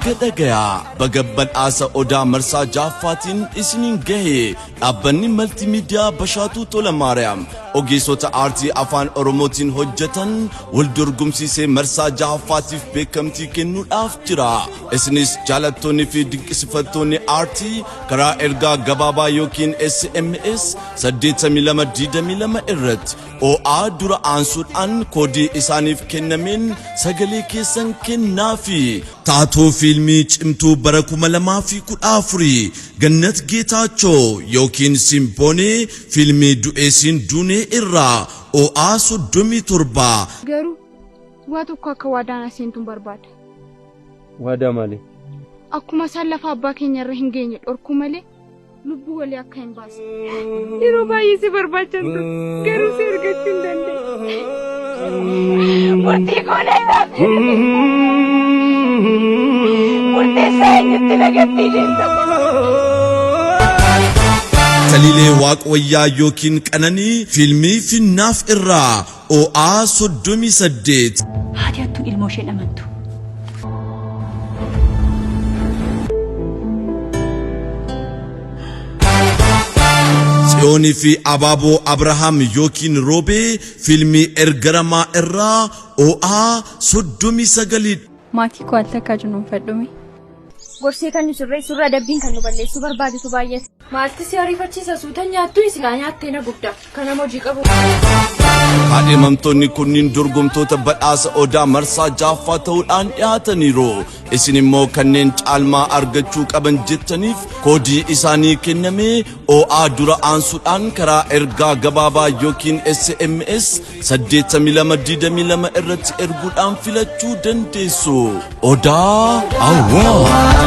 Bagadagaya bagabban asa oda marsa jaffatin isinin gahe abbanni multimedia bashatu tola mariam ogeessota aartii afaan oromootiin hojjetan wal dorgomsiisee marsaa jaffaatiif beekamtii kennuudhaaf jira. Isinis jaalattoonni fi dinqisiifattoonni aartii karaa ergaa gabaabaa yookiin SMS 8222 irratti OA dura aansuudhaan koodii isaaniif kennameen sagalee keessan kennaafi. TAATOO FIILMII CIMTUU bara 2014 Gannat Geetaachoo yookiin Simboonee fiilmii du'eessiin duunee irraa OA 37 garuu waa tokko akka waadaan aseentuun barbaada. Waadaa malee? Akkuma isaan lafa abbaa keenya irra hin geenye dhorkuu malee lubbuu walii akka hin baasne. Yeroo baay'ee si barbaachantu garuu si argachuu hin dandeenye. Murtii goonee murtii seenyutti lagatti deemta. Salilee Waaqwayyaa yookiin Qananii fiilmii finnaaf irraa OA 38 Haatiyaattuun ilmoo ishee dhamantu. Tsiyoonii fi Abaaboo Abrahaam yookiin Roobee fiilmii ergaramaa irraa OA 39 Maatii koo altakkaa jiruun fadhume. Gorsee kan nu surra dabbiin kan nu balleessu barbaaditu baay'ee. Maalti si ariifachiisa suuta nyaattu isilaa nyaattee na guddaa kana hojii qabu. Haadhimamtoonni kunniin dorgomtoota badhaasa odaa marsaa jaaffaa ta'uudhaan dhiyaataniiru. Isin immoo kanneen caalmaa argachuu qaban jettaniif koodii isaanii kennamee OA dura aansuudhaan karaa ergaa gabaabaa yookiin SMS 8222 irratti erguudhaan filachuu dandeessu. Odaa awwaa.